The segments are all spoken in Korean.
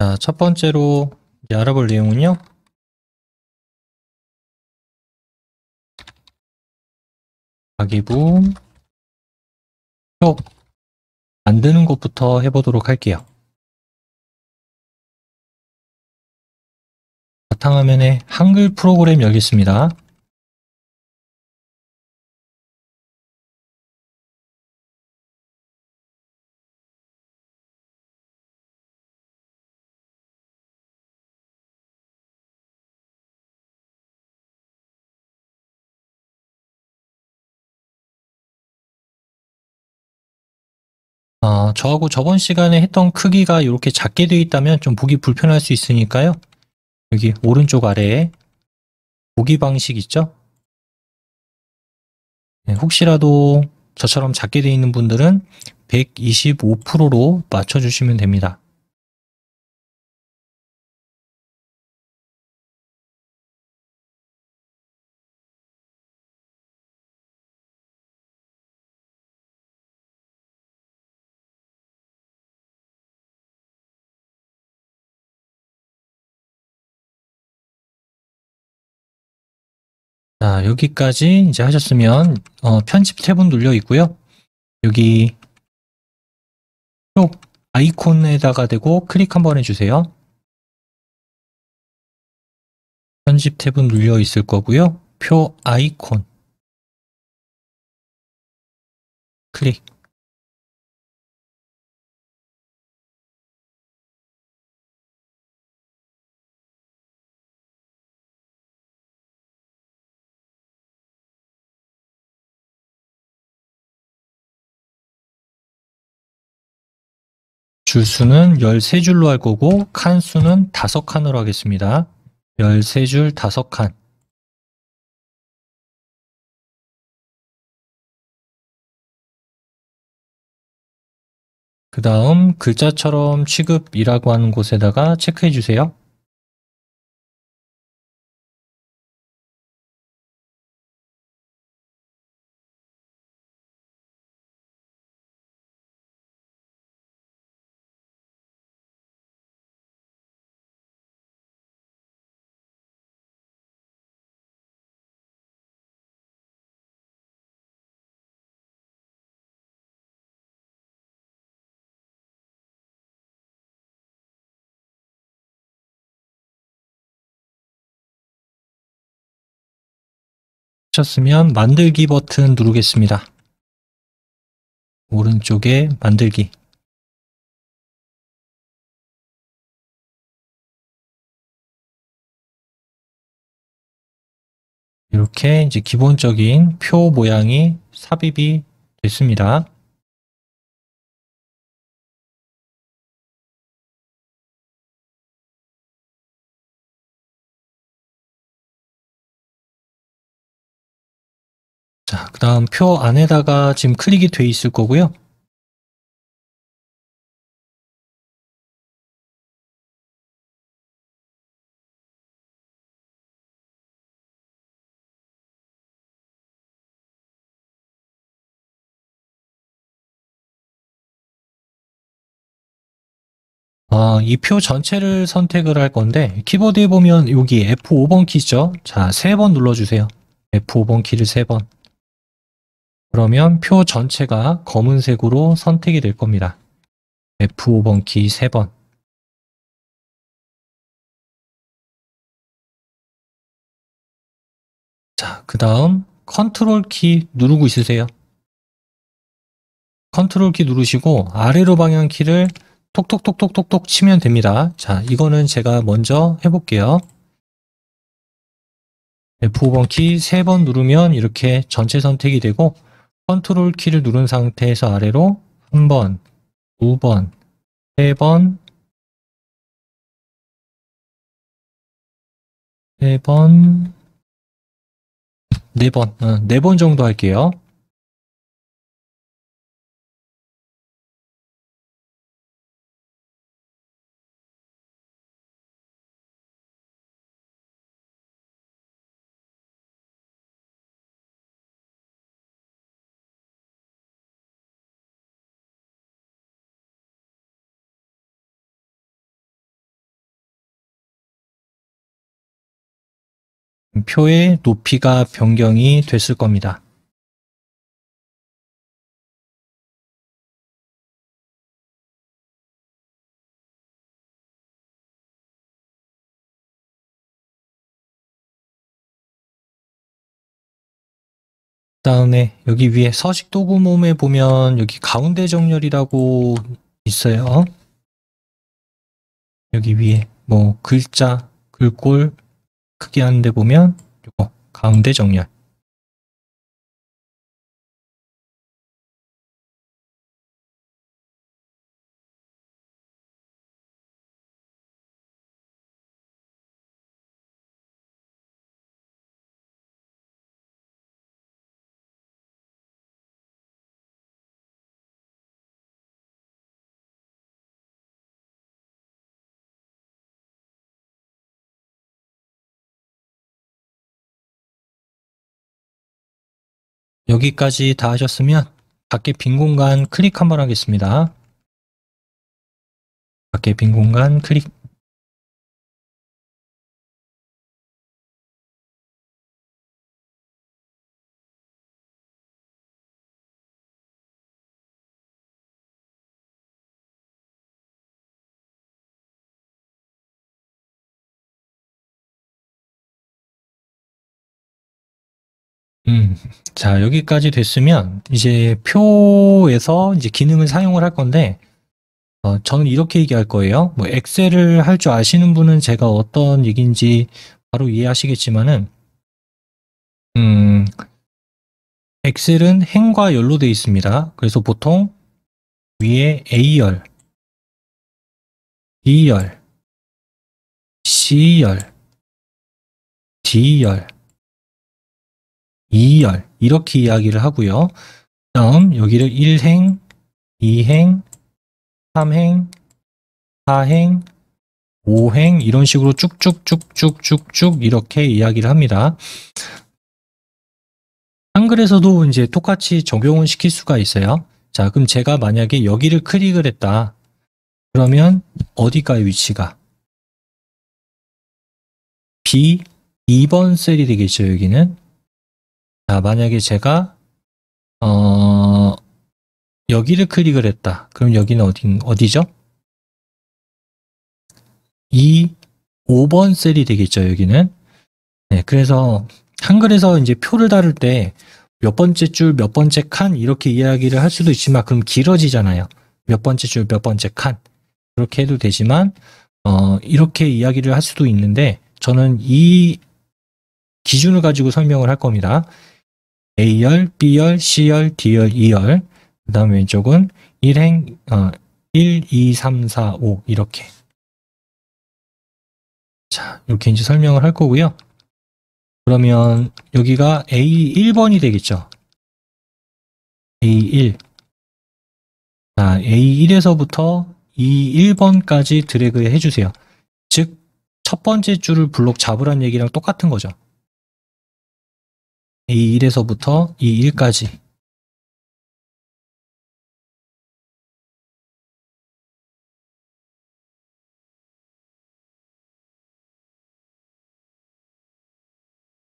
자, 첫 번째로 이제 알아볼 내용은요. 가계부 표 만드는 것부터 해보도록 할게요. 바탕화면에 한글 프로그램 열겠습니다. 저하고 저번 시간에 했던 크기가 이렇게 작게 되어 있다면 좀 보기 불편할 수 있으니까요. 여기 오른쪽 아래에 보기 방식 있죠? 네, 혹시라도 저처럼 작게 되어 있는 분들은 125%로 맞춰주시면 됩니다. 자, 여기까지 이제 하셨으면 편집 탭은 눌려 있고요. 여기 표 아이콘에다가 대고 클릭 한번 해주세요. 편집 탭은 눌려 있을 거고요. 표 아이콘 클릭. 줄수는 13줄로 할 거고 칸수는 5칸으로 하겠습니다. 13줄 5칸. 그 다음 글자처럼 취급이라고 하는 곳에다가 체크해 주세요. 하셨으면 만들기 버튼 누르겠습니다. 오른쪽에 만들기. 이렇게 이제 기본적인 표 모양이 삽입이 됐습니다. 자, 그 다음 표 안에다가 지금 클릭이 돼 있을 거고요. 이 표 전체를 선택을 할 건데 키보드에 보면 여기 F5번 키죠. 자, 3번 눌러주세요. F5번 키를 3번. 그러면 표 전체가 검은색으로 선택이 될 겁니다. F5번 키 3번. 자, 그 다음 컨트롤 키 누르고 있으세요. 컨트롤 키 누르시고 아래로 방향 키를 톡톡톡톡톡톡 치면 됩니다. 자, 이거는 제가 먼저 해볼게요. F5번 키 3번 누르면 이렇게 전체 선택이 되고 컨트롤 키를 누른 상태에서 아래로 1번, 2번, 3번, 3번, 4번, 4번 정도 할게요. 표의 높이가 변경이 됐을 겁니다. 그다음에 여기 위에 서식 도구몸에 보면 여기 가운데 정렬이라고 있어요. 여기 위에 뭐 글자, 글꼴 크게 하는데 보면 이거 가운데 정렬. 여기까지 다 하셨으면 밖에 빈 공간 클릭 한번 하겠습니다. 밖에 빈 공간 클릭. 자, 여기까지 됐으면 이제 표에서 이제 기능을 사용을 할 건데, 저는 이렇게 얘기할 거예요. 뭐 엑셀을 할 줄 아시는 분은 제가 어떤 얘기인지 바로 이해하시겠지만은, 엑셀은 행과 열로 되어 있습니다. 그래서 보통 위에 A열, B열, C열, D열, E열 이렇게 이야기를 하고요. 다음 여기를 1행, 2행, 3행, 4행, 5행 이런 식으로 쭉쭉쭉쭉쭉쭉 이렇게 이야기를 합니다. 한글에서도 이제 똑같이 적용을 시킬 수가 있어요. 자, 그럼 제가 만약에 여기를 클릭을 했다. 그러면 어디가요, 위치가? B 2번 셀이 되겠죠, 여기는. 자, 만약에 제가 여기를 클릭을 했다. 그럼 여기는 어디죠? 5번 셀이 되겠죠, 여기는. 네, 그래서 한글에서 이제 표를 다룰 때 몇 번째 줄, 몇 번째 칸 이렇게 이야기를 할 수도 있지만 그럼 길어지잖아요. 몇 번째 줄, 몇 번째 칸 그렇게 해도 되지만 이렇게 이야기를 할 수도 있는데 저는 이 기준을 가지고 설명을 할 겁니다. A열, B열, C열, D열, E열 그 다음 왼쪽은 1행 1, 2, 3, 4, 5 이렇게 자 이렇게 이제 설명을 할 거고요. 그러면 여기가 A1번이 되겠죠. A1. 자, A1에서부터 E1번까지 드래그 해주세요. 즉, 첫 번째 줄을 블록 잡으란 얘기랑 똑같은 거죠. A1에서부터 E1까지.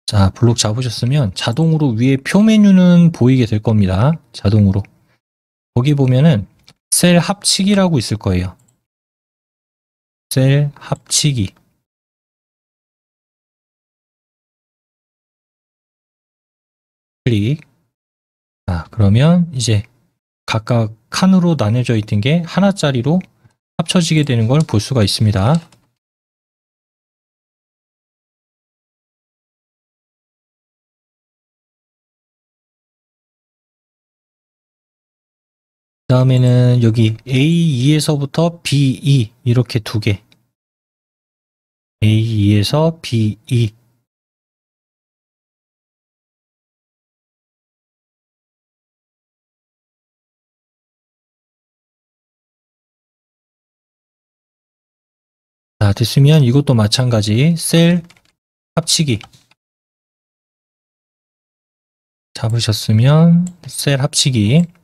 자, 블록 잡으셨으면 자동으로 위에 표 메뉴는 보이게 될 겁니다. 자동으로. 거기 보면은 셀 합치기라고 있을 거예요. 셀 합치기. 클릭. 자, 그러면 이제 각각 칸으로 나뉘어져 있던 게 하나짜리로 합쳐지게 되는 걸 볼 수가 있습니다. 그 다음에는 여기 A2에서부터 B2 이렇게 두 개. A2에서 B2. 자, 됐으면 이것도 마찬가지 셀 합치기. 잡으셨으면 셀 합치기.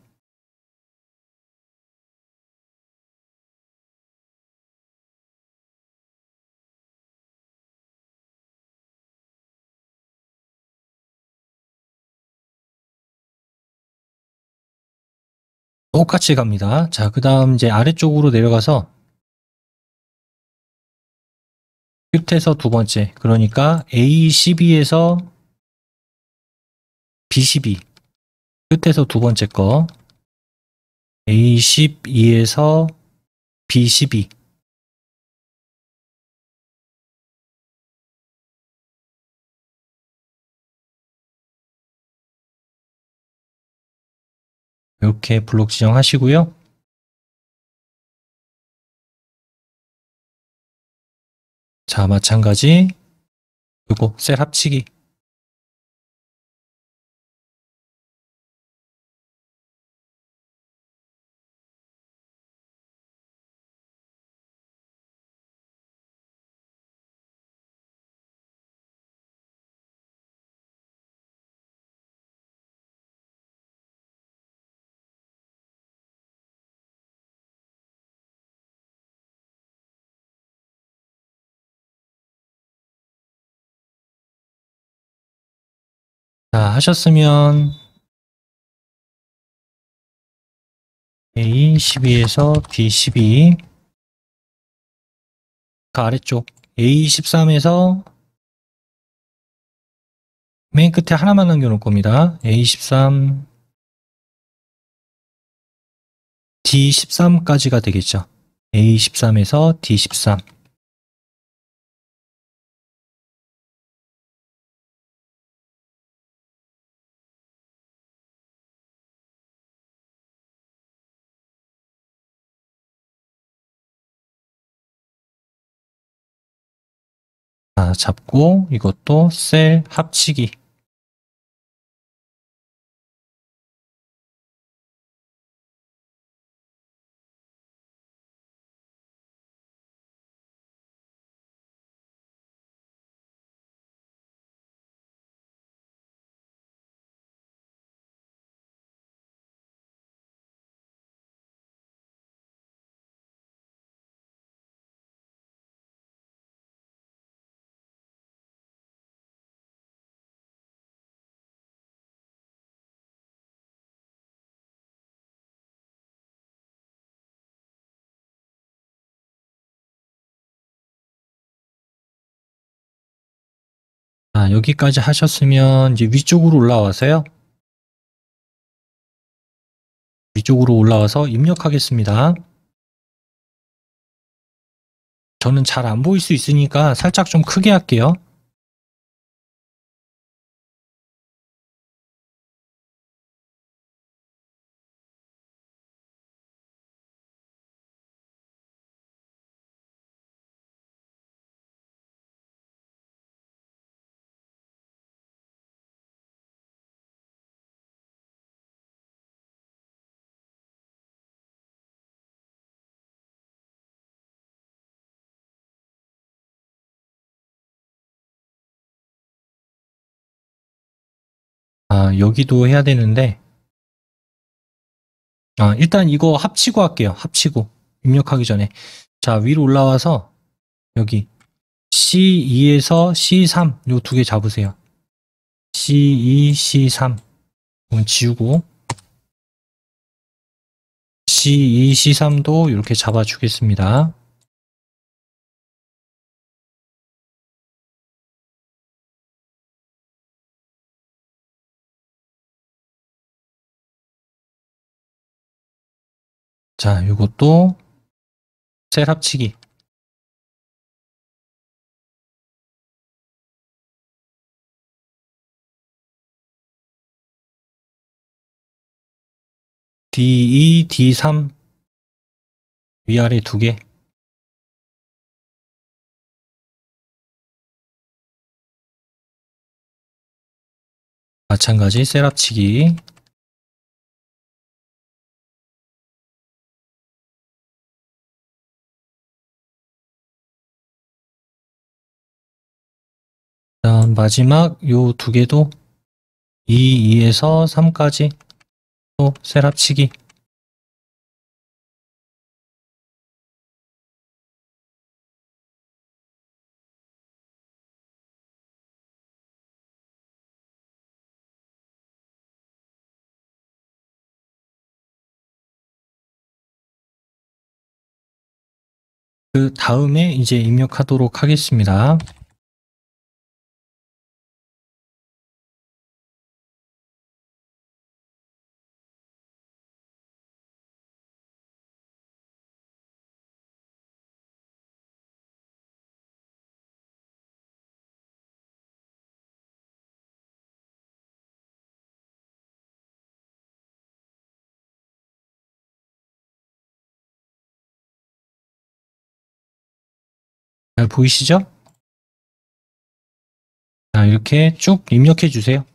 똑같이 갑니다. 자, 그 다음 이제 아래쪽으로 내려가서 끝에서 두 번째, 그러니까 A12에서 B12, 끝에서 두 번째 거, A12에서 B12, 이렇게 블록 지정하시고요. 자, 마찬가지 그리고 셀 합치기. 자, 하셨으면 A12에서 B12, 그 아래쪽 A13에서 맨 끝에 하나만 남겨놓을 겁니다. A13, D13까지가 되겠죠. A13에서 D13. 자, 잡고 이것도 셀 합치기. 자, 여기까지 하셨으면 이제 위쪽으로 올라와서요. 위쪽으로 올라와서 입력하겠습니다. 저는 잘 안 보일 수 있으니까 살짝 좀 크게 할게요. 아, 여기도 해야 되는데, 일단 이거 합치고 할게요. 합치고. 입력하기 전에. 자, 위로 올라와서 여기 C2에서 C3 요 두 개 잡으세요. C2, C3. 그럼 지우고 C2, C3도 이렇게 잡아주겠습니다. 자, 요것도 셀 합치기. D2, D3 위아래 두 개. 마찬가지 셀 합치기. 다음 마지막 요 두 개도 2, 2에서 3까지 또 셀 합치기. 그 다음에 이제 입력하도록 하겠습니다. 잘 보이시죠? 자, 이렇게 쭉 입력해 주세요.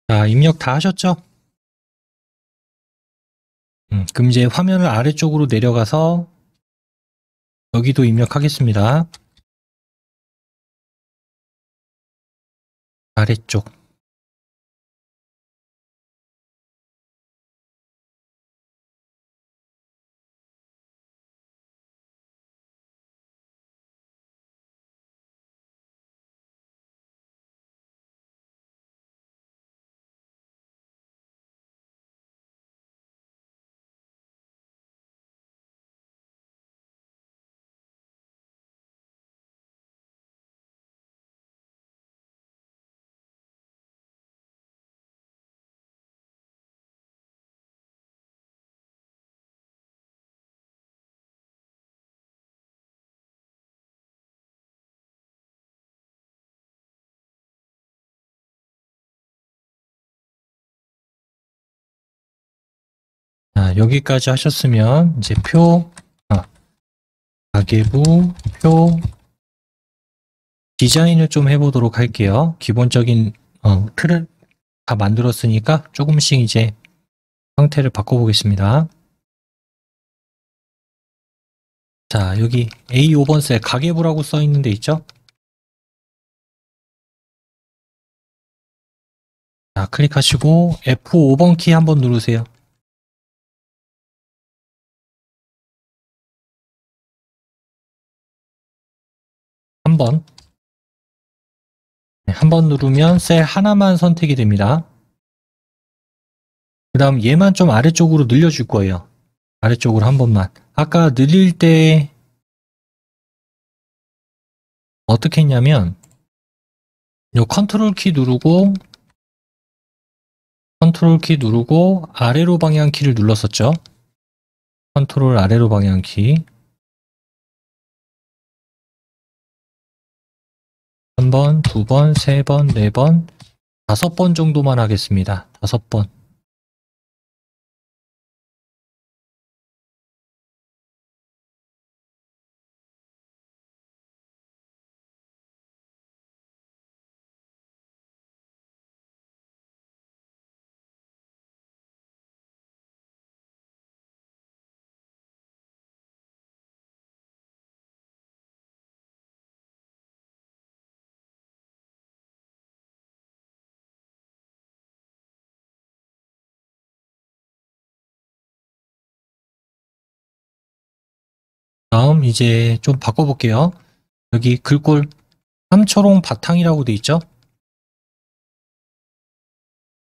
자, 입력 다 하셨죠? 그럼 이제 화면을 아래쪽으로 내려가서 여기도 입력하겠습니다. 아래쪽. 자, 여기까지 하셨으면 이제 가계부 표 디자인을 좀 해보도록 할게요. 기본적인 틀을 다 만들었으니까 조금씩 이제 형태를 바꿔보겠습니다. 자, 여기 A5번 셀 가계부라고 써 있는 데 있죠? 자, 클릭하시고 F5번 키 한번 누르세요. 한번. 네, 한번 누르면 셀 하나만 선택이 됩니다. 그 다음 얘만 좀 아래쪽으로 늘려줄 거예요. 아래쪽으로 한 번만. 아까 늘릴 때 어떻게 했냐면 요 컨트롤 키 누르고 아래로 방향 키를 눌렀었죠. 컨트롤 아래로 방향 키. 한 번, 두 번, 세 번, 네 번, 5번 정도만 하겠습니다. 5번. 다음 이제 좀 바꿔볼게요. 여기 글꼴 삼초롱 바탕이라고 돼 있죠?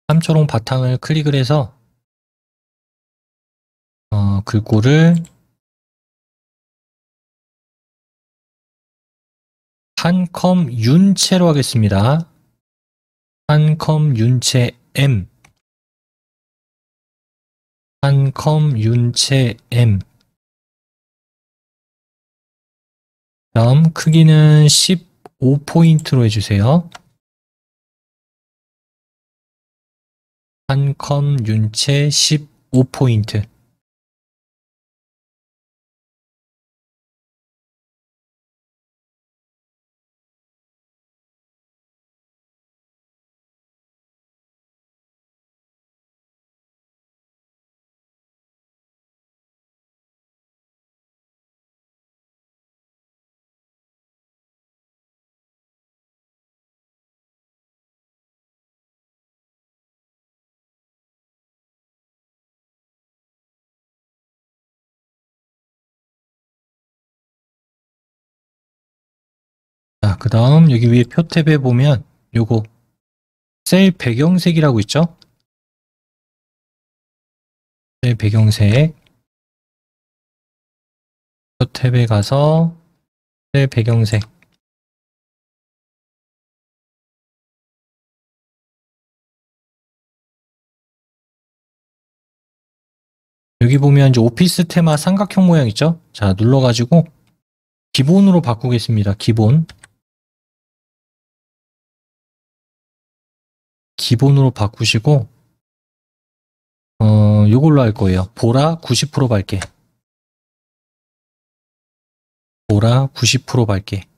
삼초롱 바탕을 클릭을 해서 글꼴을 한컴 윤체로 하겠습니다. 한컴 윤체 M, 한컴 윤체 M. 다음 크기는 15포인트로 해주세요. 한컴 윤체 15포인트. 자, 그 다음 여기 위에 표 탭에 보면 요거 셀 배경색이라고 있죠? 셀 배경색. 표 탭에 가서 셀 배경색. 여기 보면 이제 오피스 테마 삼각형 모양 있죠? 자, 눌러가지고 기본으로 바꾸겠습니다. 기본으로 바꾸시고 요걸로 할 거예요. 보라 90% 밝게. 보라 90% 밝게.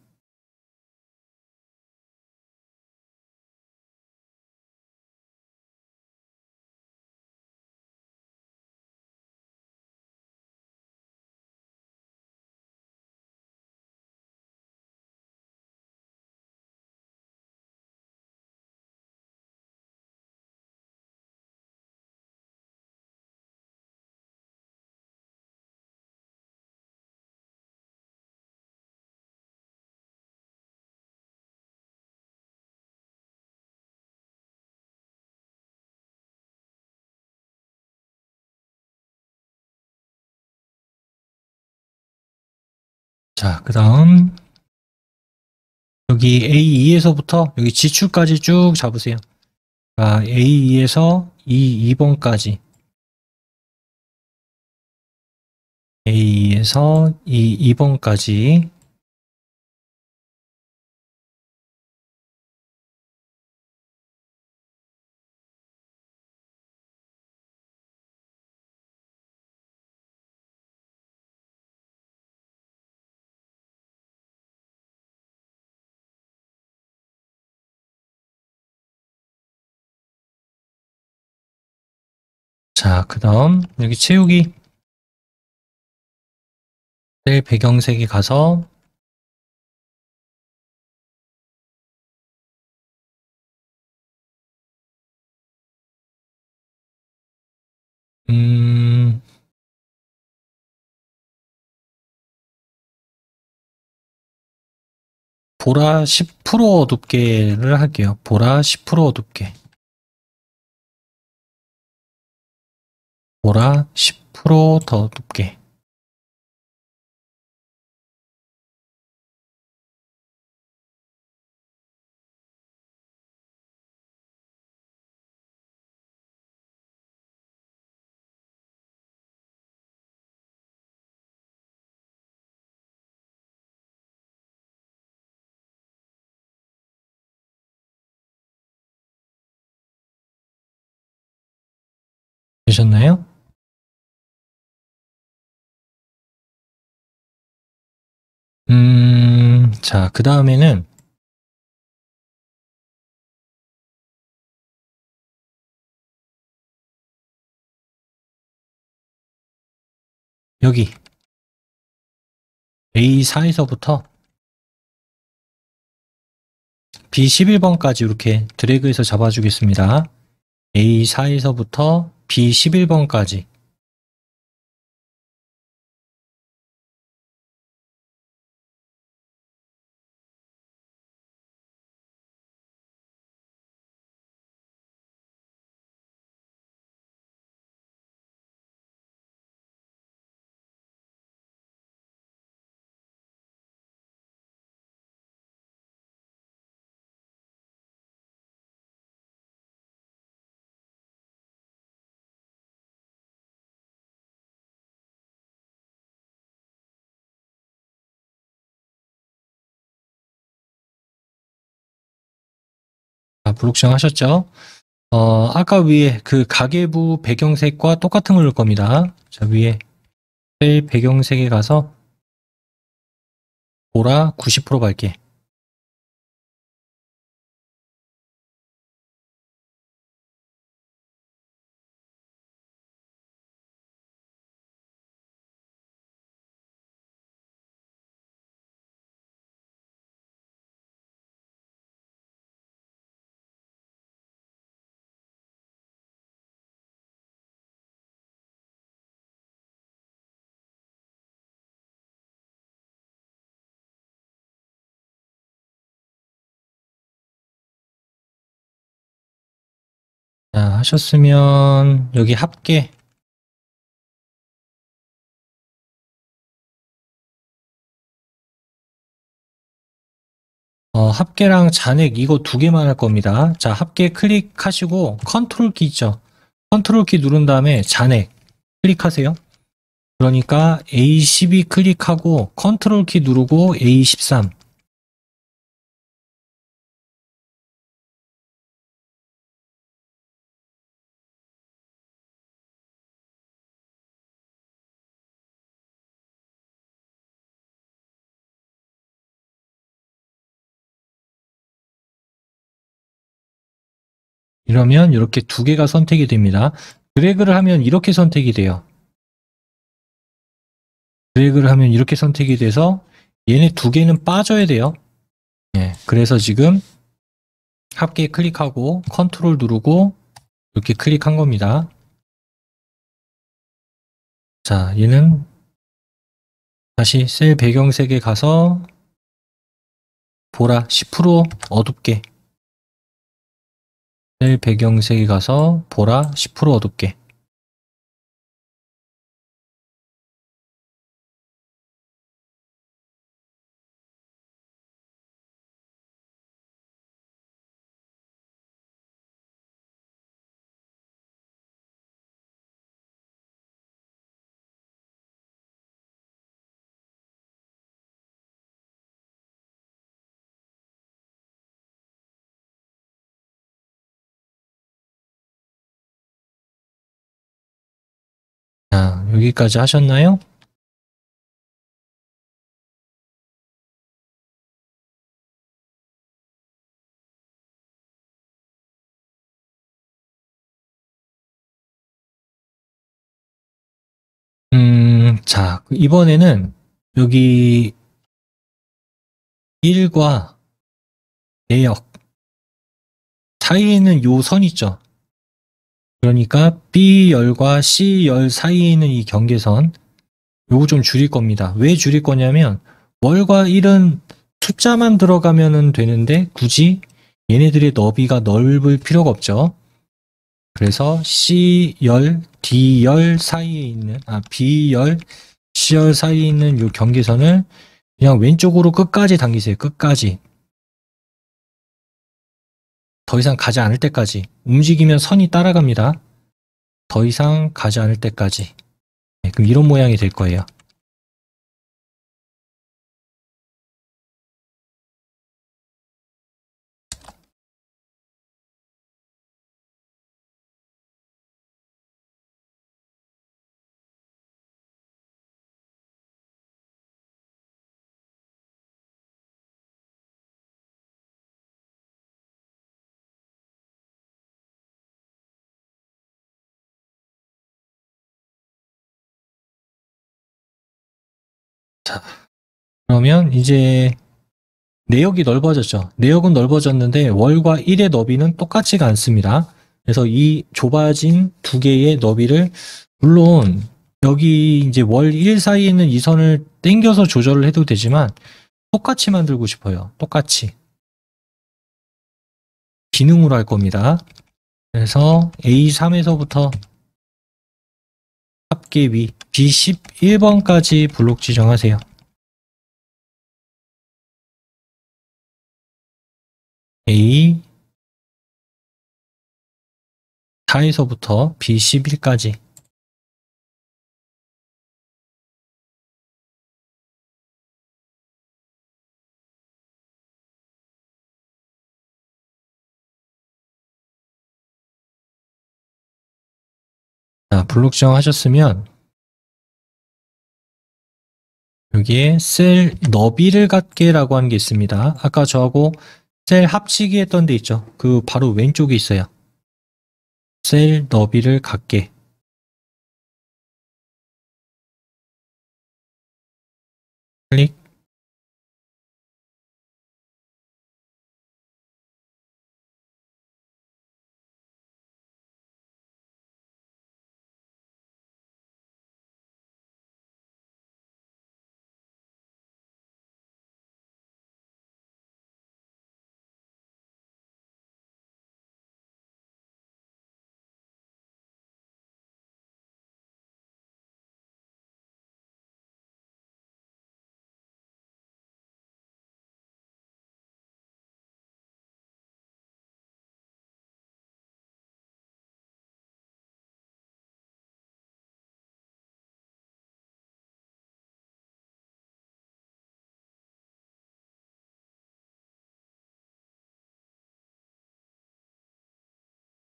자, 그 다음 여기 A2에서부터 여기 지출까지 쭉 잡으세요. 자, A2에서 2번까지. A2에서 2번까지. 자, 그 다음 여기 채우기 셀 배경색에 가서 보라 10% 어둡게를 할게요. 보라 10% 어둡게. 보라 10%더 어둡게. 되셨나요? 자, 그 다음에는 여기 A4에서부터 B11번까지 이렇게 드래그해서 잡아주겠습니다. A4에서부터 B11번까지. 블록 지정하셨죠? 아까 위에 그 가계부 배경색과 똑같은 걸 넣을 겁니다. 자, 위에 셀 배경색에 가서 보라 90% 밝게. 자, 하셨으면 여기 합계 합계랑 잔액 이거 두 개만 할 겁니다. 자, 합계 클릭하시고 컨트롤 키 있죠? 컨트롤 키 누른 다음에 잔액 클릭하세요. 그러니까 A12 클릭하고 컨트롤 키 누르고 A13. 이러면 이렇게 두 개가 선택이 됩니다. 드래그를 하면 이렇게 선택이 돼요. 드래그를 하면 이렇게 선택이 돼서 얘네 두 개는 빠져야 돼요. 예, 그래서 지금 합계 클릭하고 컨트롤 누르고 이렇게 클릭한 겁니다. 자, 얘는 다시 셀 배경색에 가서 보라 10% 어둡게. 셀 배경색에 가서 보라 10% 어둡게. 자, 여기까지 하셨나요? 자, 이번에는 여기 1과 내역 사이에 있는 요 선 있죠? 그러니까 B열과 C열 사이에 있는 이 경계선 요거 좀 줄일 겁니다. 왜 줄일 거냐면 월과 1은 숫자만 들어가면 되는데 굳이 얘네들의 너비가 넓을 필요가 없죠. 그래서 C열, D열 사이에 있는 B열, C열 사이에 있는 요 경계선을 그냥 왼쪽으로 끝까지 당기세요. 끝까지. 더 이상 가지 않을 때까지. 움직이면 선이 따라갑니다. 더 이상 가지 않을 때까지. 네, 그럼 이런 모양이 될 거예요. 자, 그러면 이제 내역이 넓어졌죠. 내역은 넓어졌는데 월과 1의 너비는 똑같지가 않습니다. 그래서 이 좁아진 두 개의 너비를 물론 여기 이제 월 1 사이에 있는 이 선을 당겨서 조절을 해도 되지만 똑같이 만들고 싶어요. 똑같이. 기능으로 할 겁니다. 그래서 A3에서부터 합계 위 B11번까지 블록 지정하세요. A4에서부터 B11까지 자, 블록 지정하셨으면 여기에 셀 너비를 갖게라고 하는 게 있습니다. 아까 저하고 셀 합치기 했던 데 있죠. 그 바로 왼쪽에 있어요. 셀 너비를 갖게. 클릭.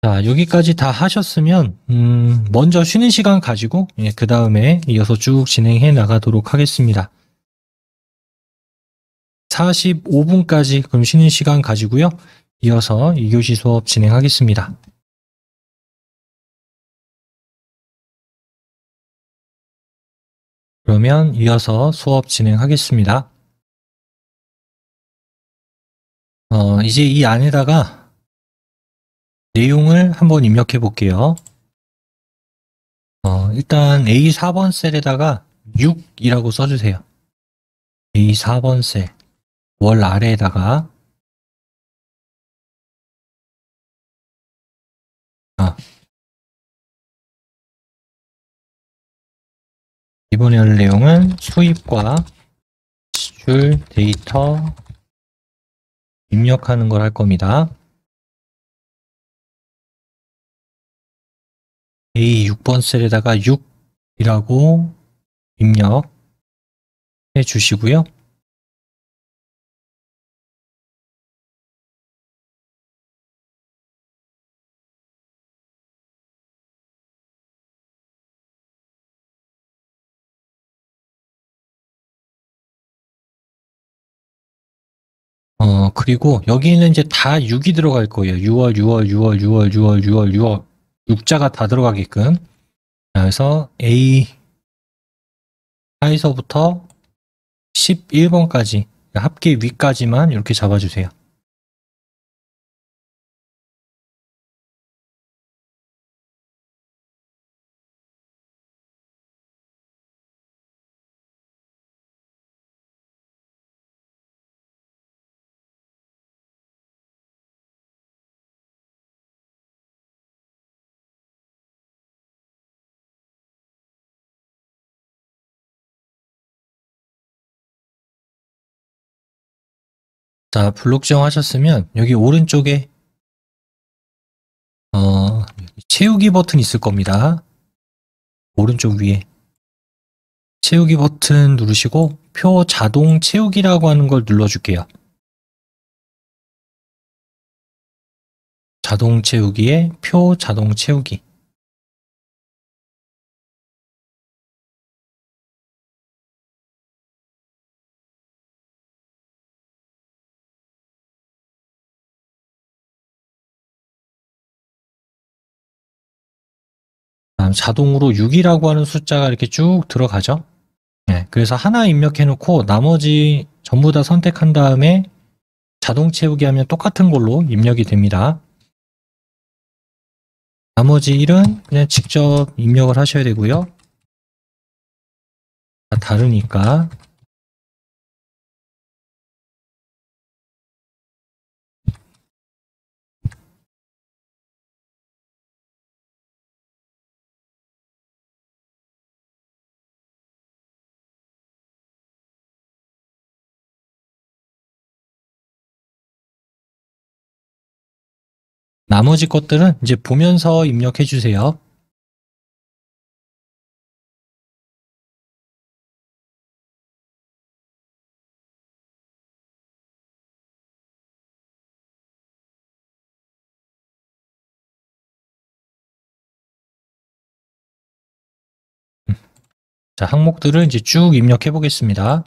자, 여기까지 다 하셨으면 먼저 쉬는 시간 가지고 그 다음에 이어서 쭉 진행해 나가도록 하겠습니다. 45분까지 그럼 쉬는 시간 가지고요. 이어서 2교시 수업 진행하겠습니다. 그러면 이어서 수업 진행하겠습니다. 이제 이 안에다가 내용을 한번 입력해 볼게요. 일단 A4번 셀에다가 6이라고 써주세요. A4번 셀. 월 아래에다가 이번에 할 내용은 수입과 지출 데이터 입력하는 걸 할 겁니다. A6번 셀에다가 6이라고 입력해 주시고요. 그리고 여기는 이제 다 6이 들어갈 거예요. 6월, 6월, 6월, 6월, 6월, 6월, 6월. 6자가 다 들어가게끔. 그래서 A4에서부터 11번까지 합계 위까지만 이렇게 잡아주세요. 자, 블록 지정하셨으면 여기 오른쪽에 채우기 버튼 있을 겁니다. 오른쪽 위에 채우기 버튼 누르시고 표 자동 채우기라고 하는 걸 눌러줄게요. 자동 채우기에 표 자동 채우기. 다음 자동으로 6이라고 하는 숫자가 이렇게 쭉 들어가죠. 네, 그래서 하나 입력해 놓고 나머지 전부 다 선택한 다음에 자동 채우기 하면 똑같은 걸로 입력이 됩니다. 나머지 1은 그냥 직접 입력을 하셔야 되고요. 다 다르니까. 나머지 것들은 이제 보면서 입력해 주세요. 자, 항목들을 이제 쭉 입력해 보겠습니다.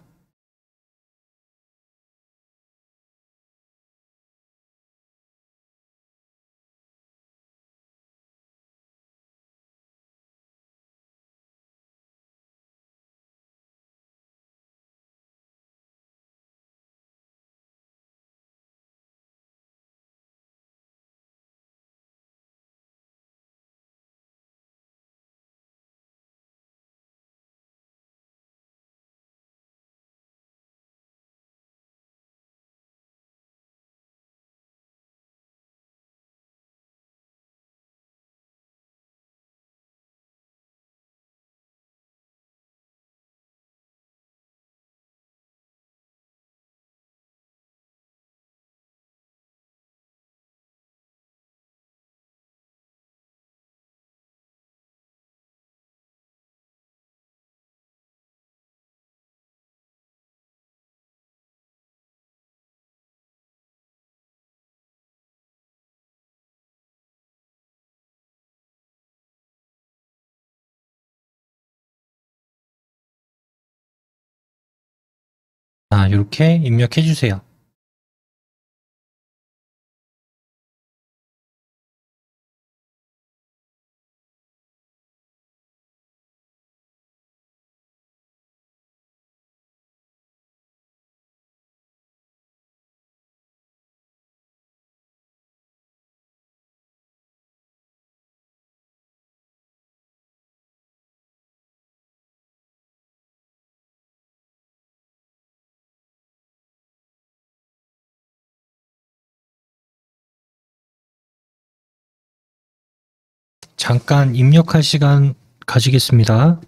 자, 이렇게 입력해 주세요. 잠깐 입력할 시간 가지겠습니다.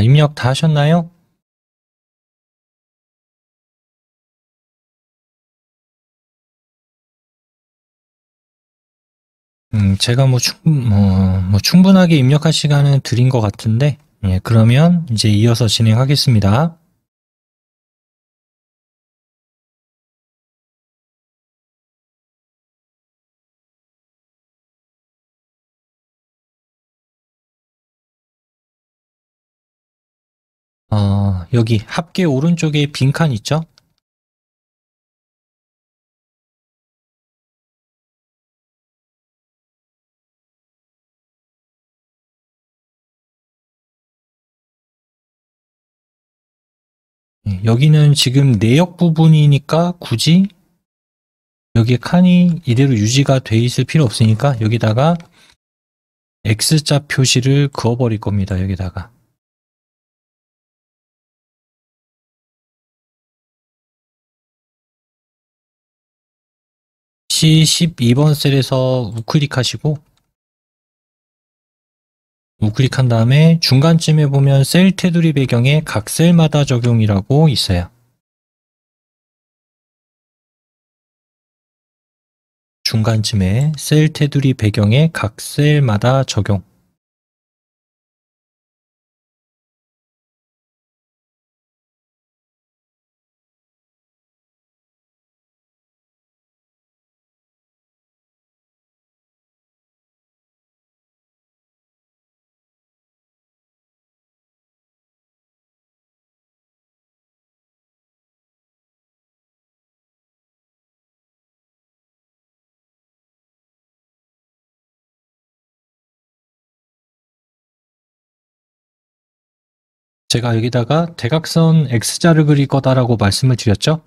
입력 다 하셨나요? 제가 뭐 충분하게 입력할 시간은 드린 것 같은데, 예, 그러면 이제 이어서 진행하겠습니다. 여기 합계 오른쪽에 빈칸 있죠? 예, 여기는 지금 내역 부분이니까 굳이 여기 칸이 이대로 유지가 돼 있을 필요 없으니까 여기다가 X자 표시를 그어버릴 겁니다. 여기다가. C12번 셀에서 우클릭하시고 우클릭한 다음에 중간쯤에 보면 셀 테두리 배경에 각 셀마다 적용이라고 있어요. 중간쯤에 셀 테두리 배경에 각 셀마다 적용. 제가 여기다가 대각선 X자를 그릴 거다라고 말씀을 드렸죠?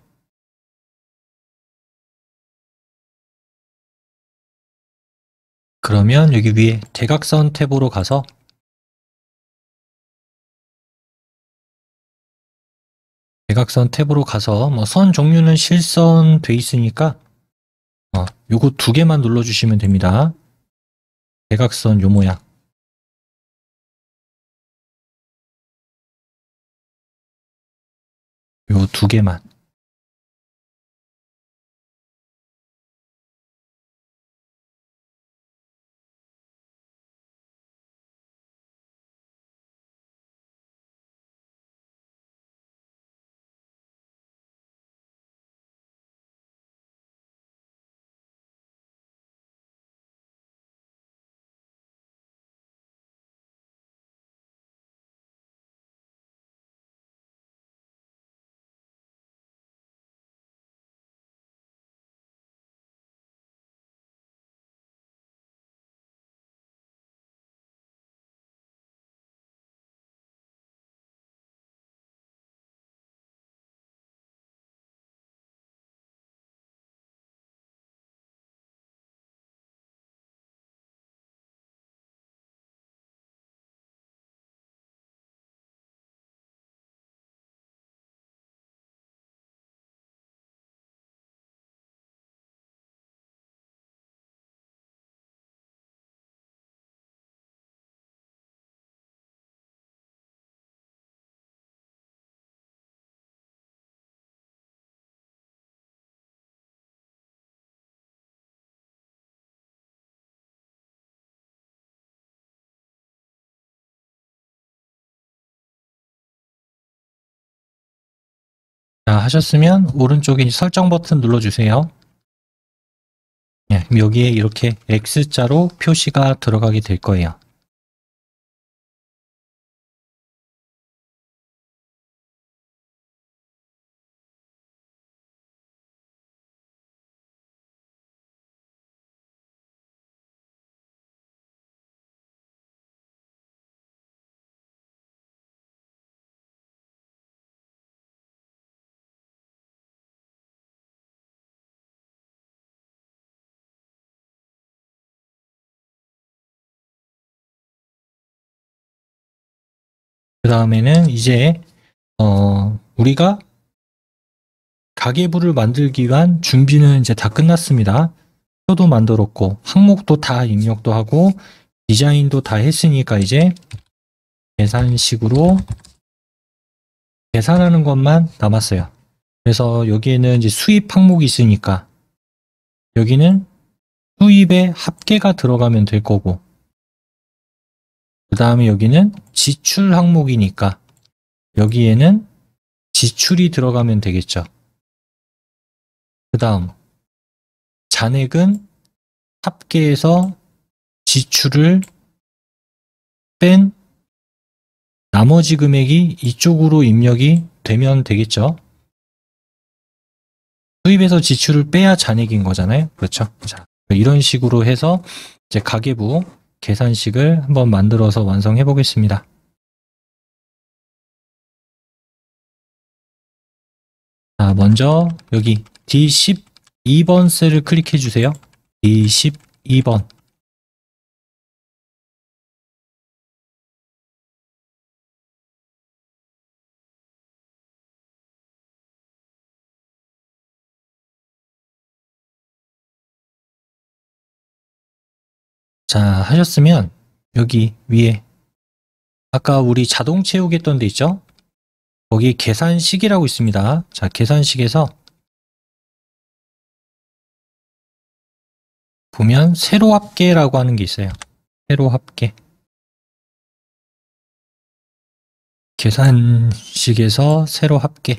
그러면 여기 위에 대각선 탭으로 가서 뭐 선 종류는 실선 돼 있으니까 요거 두 개만 눌러주시면 됩니다. 대각선 요 모양. 요 두 개만. 자, 하셨으면 오른쪽에 설정 버튼 눌러주세요. 예, 그럼 여기에 이렇게 X자로 표시가 들어가게 될 거예요. 그 다음에는 이제 우리가 가계부를 만들기 위한 준비는 이제 다 끝났습니다. 표도 만들었고 항목도 다 입력도 하고 디자인도 다 했으니까 이제 계산식으로 계산하는 것만 남았어요. 그래서 여기에는 이제 수입 항목이 있으니까 여기는 수입의 합계가 들어가면 될 거고, 그 다음에 여기는 지출 항목이니까 여기에는 지출이 들어가면 되겠죠. 그 다음 잔액은 합계에서 지출을 뺀 나머지 금액이 이쪽으로 입력이 되면 되겠죠. 수입에서 지출을 빼야 잔액인 거잖아요. 그렇죠? 자, 이런 식으로 해서 이제 가계부 계산식을 한번 만들어서 완성해 보겠습니다. 자, 먼저 여기 D12번 셀을 클릭해 주세요. D12번. 자, 하셨으면 여기 위에 아까 우리 자동 채우겠던 데 있죠? 거기 계산식이라고 있습니다. 자, 계산식에서 보면 세로 합계라고 하는 게 있어요. 세로 합계. 계산식에서 세로 합계.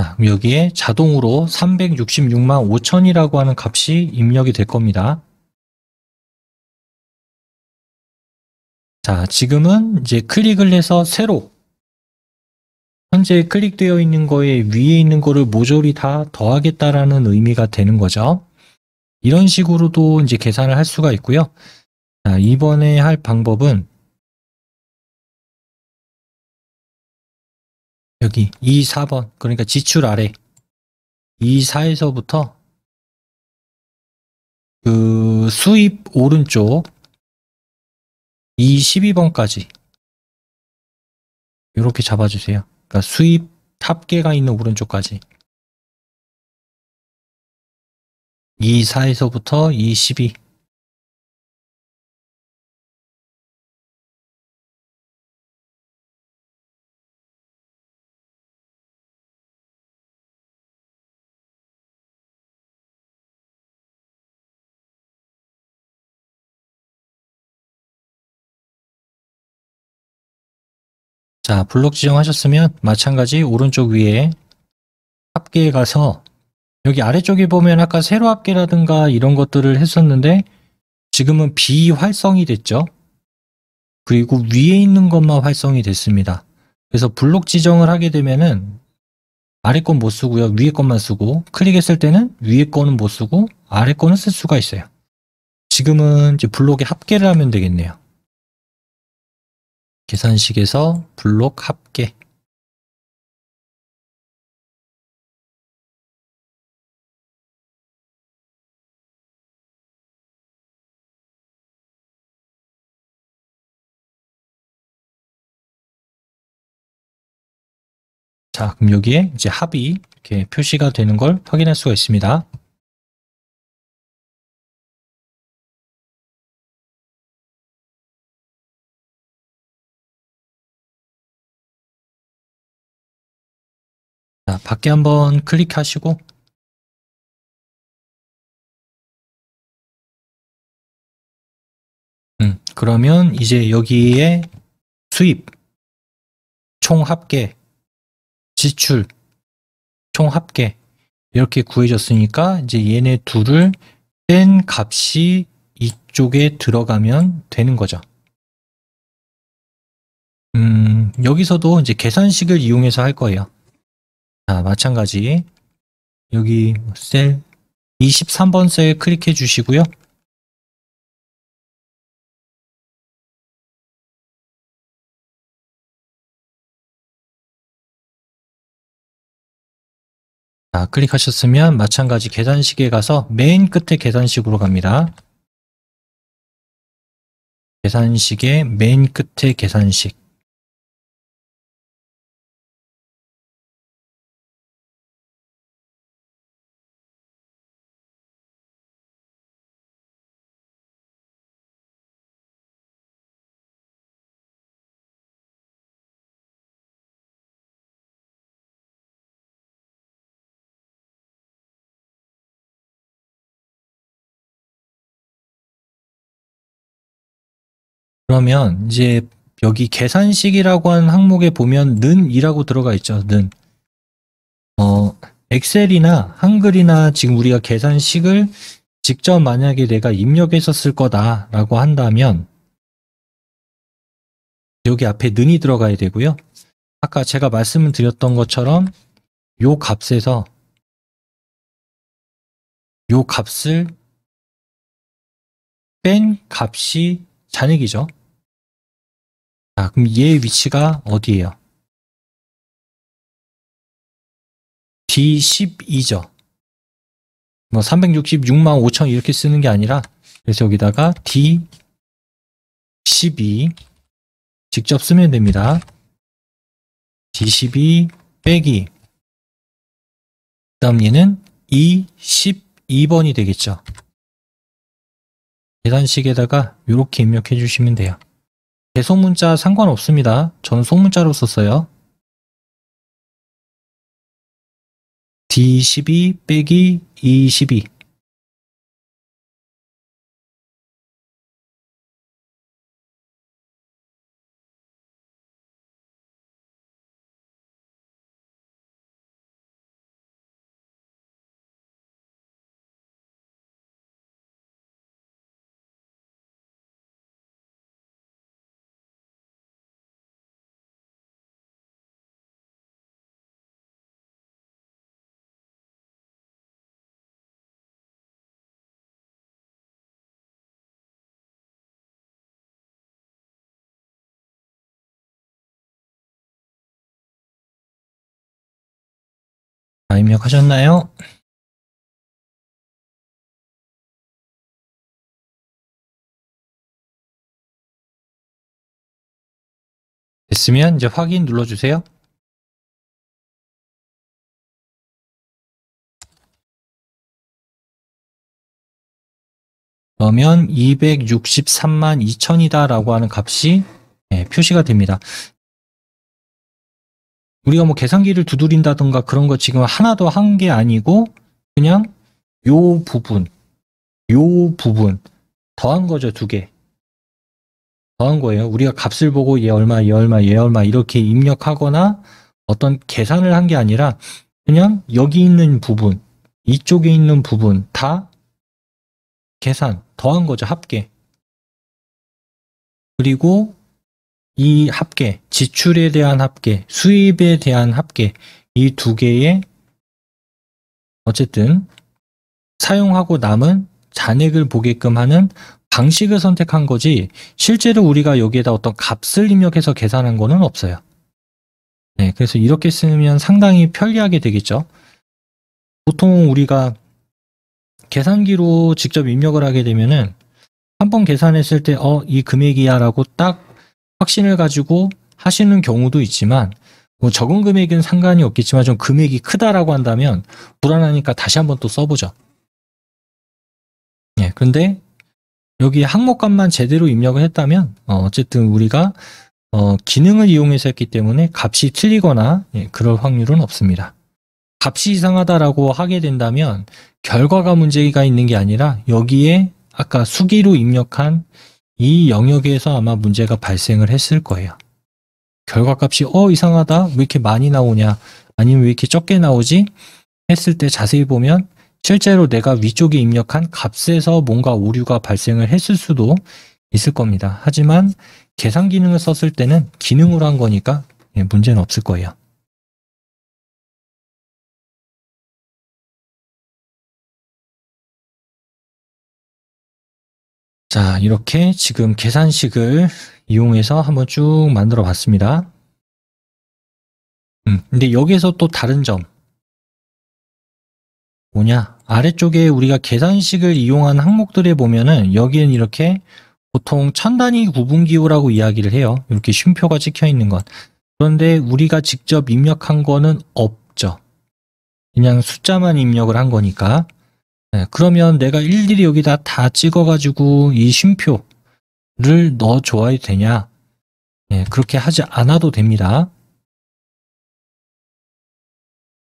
자, 여기에 자동으로 366만 5천이라고 하는 값이 입력이 될 겁니다. 자, 지금은 이제 클릭을 해서 세로, 현재 클릭되어 있는 거에 위에 있는 거를 모조리 다 더하겠다라는 의미가 되는 거죠. 이런 식으로도 이제 계산을 할 수가 있고요. 자, 이번에 할 방법은 여기 2, 4번, 그러니까 지출 아래 2, 4에서부터 그 수입 오른쪽 2, 12번까지 이렇게 잡아주세요. 그러니까 수입 합계가 있는 오른쪽까지 2, 4에서부터 2, 12. 자, 블록 지정하셨으면 마찬가지 오른쪽 위에 합계에 가서 여기 아래쪽에 보면 아까 세로 합계라든가 이런 것들을 했었는데 지금은 비활성이 됐죠. 그리고 위에 있는 것만 활성이 됐습니다. 그래서 블록 지정을 하게 되면은 아래 건 못 쓰고요. 위에 것만 쓰고, 클릭했을 때는 위에 거는 못 쓰고 아래 거는 쓸 수가 있어요. 지금은 이제 블록에 합계를 하면 되겠네요. 계산식에서 블록 합계. 자, 그럼 여기에 이제 합이 이렇게 표시가 되는 걸 확인할 수가 있습니다. 자, 밖에 한번 클릭하시고 그러면 이제 여기에 수입, 총 합계, 지출, 총 합계 이렇게 구해졌으니까 이제 얘네 둘을 뺀 값이 이쪽에 들어가면 되는 거죠. 여기서도 이제 계산식을 이용해서 할 거예요. 자, 마찬가지 여기 셀 23번 셀 클릭해 주시고요. 자, 클릭하셨으면 마찬가지 계산식에 가서 맨 끝에 계산식으로 갑니다. 계산식의 맨 끝에 계산식. 그러면 이제 여기 계산식이라고 하는 항목에 보면 는이라고 들어가 있죠. 는. 엑셀이나 한글이나 지금 우리가 계산식을 직접 만약에 내가 입력해서 쓸 거다라고 한다면 여기 앞에 는이 들어가야 되고요. 아까 제가 말씀을 드렸던 것처럼 요 값에서 요 값을 뺀 값이 잔액이죠. 자, 그럼 얘의 위치가 어디예요? D12죠. 뭐 366만 5천 이렇게 쓰는 게 아니라 그래서 여기다가 D12 직접 쓰면 됩니다. D12 빼기 그다음 얘는 E12번이 되겠죠. 계산식에다가 이렇게 입력해 주시면 돼요. 대소문자 상관없습니다. 저는 소문자로 썼어요. D12 빼기 E12 입력하셨나요? 됐으면 이제 확인 눌러주세요. 그러면 263만 2천이다 라고 하는 값이 표시가 됩니다. 우리가 뭐 계산기를 두드린다던가 그런 거 지금 하나도 한 게 아니고 그냥 요 부분 더한 거죠. 두 개 더한 거예요. 우리가 값을 보고 얘 얼마 이렇게 입력하거나 어떤 계산을 한 게 아니라 그냥 여기 있는 부분 이쪽에 있는 부분 다 계산 더한 거죠. 합계. 그리고 이 합계, 지출에 대한 합계, 수입에 대한 합계, 이 두 개의 어쨌든 사용하고 남은 잔액을 보게끔 하는 방식을 선택한 거지 실제로 우리가 여기에다 어떤 값을 입력해서 계산한 거는 없어요. 네, 그래서 이렇게 쓰면 상당히 편리하게 되겠죠. 보통 우리가 계산기로 직접 입력을 하게 되면은 한번 계산했을 때 이 금액이야 라고 딱 확신을 가지고 하시는 경우도 있지만 뭐 적은 금액은 상관이 없겠지만 좀 금액이 크다라고 한다면 불안하니까 다시 한번 또 써보죠. 예, 그런데 여기 항목값만 제대로 입력을 했다면 어쨌든 우리가 기능을 이용해서 했기 때문에 값이 틀리거나 그럴 확률은 없습니다. 값이 이상하다라고 하게 된다면 결과가 문제가 있는 게 아니라 여기에 아까 수기로 입력한 이 영역에서 아마 문제가 발생을 했을 거예요. 결과값이 이상하다 왜 이렇게 많이 나오냐 아니면 왜 이렇게 적게 나오지 했을 때 자세히 보면 실제로 내가 위쪽에 입력한 값에서 뭔가 오류가 발생을 했을 수도 있을 겁니다. 하지만 계산 기능을 썼을 때는 기능으로 한 거니까 문제는 없을 거예요. 자, 이렇게 지금 계산식을 이용해서 한번 쭉 만들어 봤습니다. 근데 여기에서 또 다른 점 뭐냐? 아래쪽에 우리가 계산식을 이용한 항목들에 보면은 여기엔 이렇게 보통 천 단위 구분기호라고 이야기를 해요. 이렇게 쉼표가 찍혀 있는 건. 그런데 우리가 직접 입력한 거는 없죠. 그냥 숫자만 입력을 한 거니까. 네, 그러면 내가 일일이 여기다 다 찍어가지고 이 쉼표를 넣어줘야 되냐? 네, 그렇게 하지 않아도 됩니다.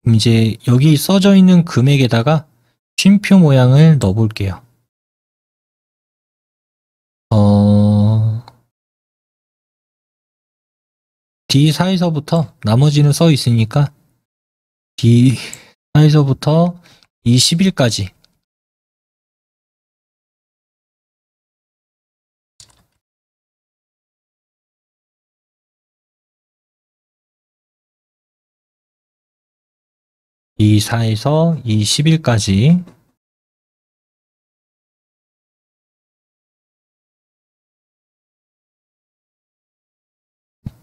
이제 여기 써져 있는 금액에다가 쉼표 모양을 넣어 볼게요. D4에서부터 나머지는 써 있으니까 D4에서부터 20일까지 D4에서 20일까지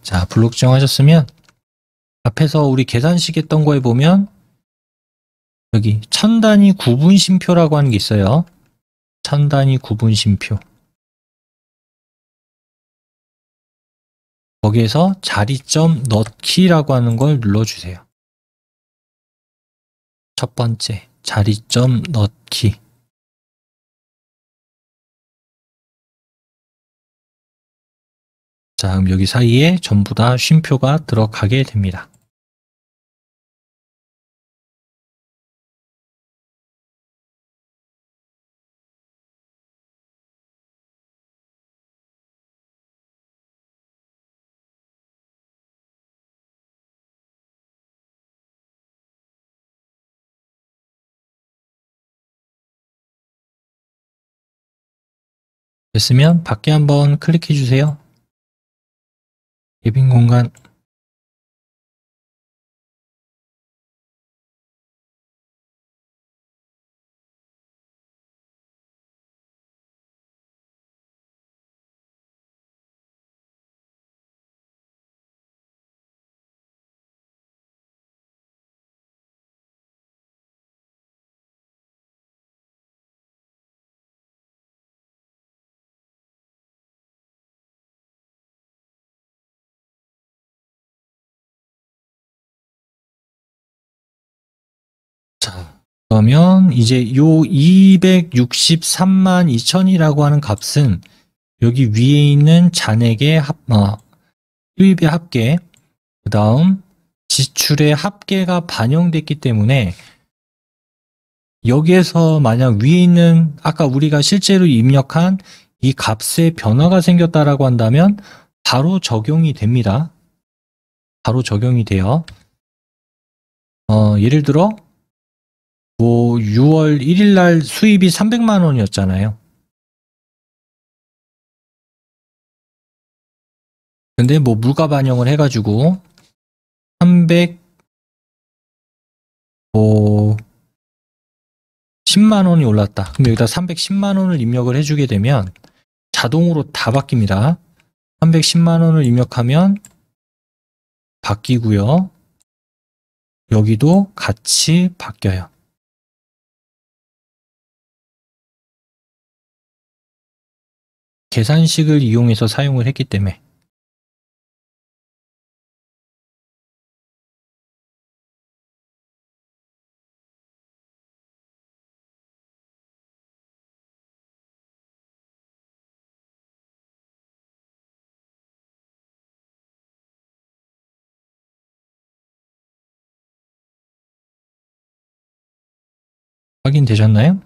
자, 블록 지정하셨으면 앞에서 우리 계산식 했던 거에 보면 여기 천 단위 구분 쉼표라고 하는 게 있어요. 천 단위 구분 쉼표. 거기에서 자리점 넣기라고 하는 걸 눌러주세요. 첫 번째, 자리점 넣기. 자, 그럼 여기 사이에 전부 다 쉼표가 들어가게 됩니다. 됐으면 밖에 한번 클릭해 주세요. 예빈 공간. 자, 그러면 이제 요 263만 2천이라고 하는 값은 여기 위에 있는 잔액의 수입의 합계, 그 다음 지출의 합계가 반영됐기 때문에 여기에서 만약 위에 있는 아까 우리가 실제로 입력한 이 값에 변화가 생겼다라고 한다면 바로 적용이 됩니다. 바로 적용이 돼요. 예를 들어 뭐 6월 1일 날 수입이 300만 원이었잖아요. 근데 뭐 물가 반영을 해가지고 300 뭐 10만 원이 올랐다. 그럼 여기다 310만 원을 입력을 해주게 되면 자동으로 다 바뀝니다. 310만 원을 입력하면 바뀌고요. 여기도 같이 바뀌어요. 계산식을 이용해서 사용을 했기 때문에. 확인되셨나요?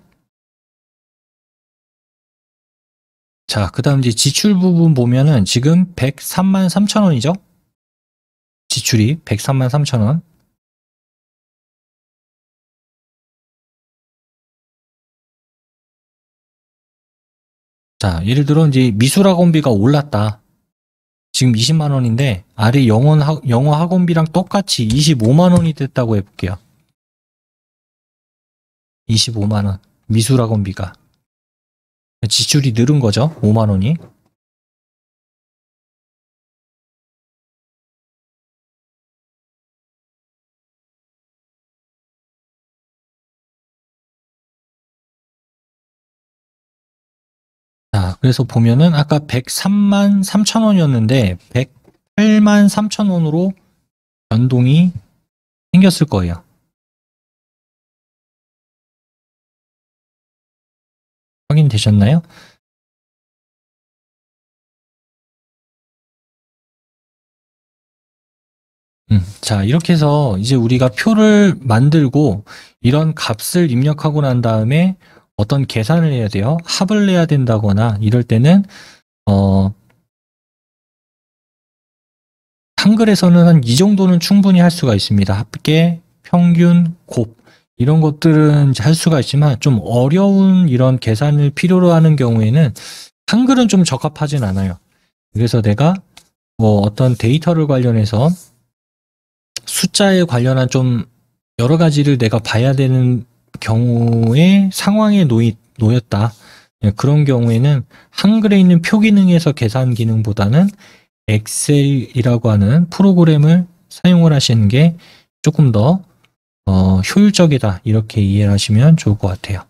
자, 그 다음 이제 지출 부분 보면은 지금 103만 3천 원이죠? 지출이 103만 3천 원. 자, 예를 들어 이제 미술학원비가 올랐다. 지금 20만 원인데 아래 영어 학원비랑 똑같이 25만 원이 됐다고 해볼게요. 25만 원. 미술학원비가. 지출이 늘은 거죠. 5만 원이. 자, 그래서 보면은 아까 103만 3천 원이었는데 108만 3천 원으로 변동이 생겼을 거예요. 확인되셨나요? 자, 이렇게 해서 이제 우리가 표를 만들고 이런 값을 입력하고 난 다음에 어떤 계산을 해야 돼요. 합을 내야 된다거나 이럴 때는 한글에서는 한 이 정도는 충분히 할 수가 있습니다. 합계, 평균, 곱 이런 것들은 할 수가 있지만 좀 어려운 이런 계산을 필요로 하는 경우에는 한글은 좀 적합하진 않아요. 그래서 내가 뭐 어떤 데이터를 관련해서 숫자에 관련한 좀 여러 가지를 내가 봐야 되는 경우에 상황에 놓였다. 그런 경우에는 한글에 있는 표 기능에서 계산 기능보다는 엑셀이라고 하는 프로그램을 사용을 하시는 게 조금 더 효율적이다. 이렇게 이해를 하시면 좋을 것 같아요.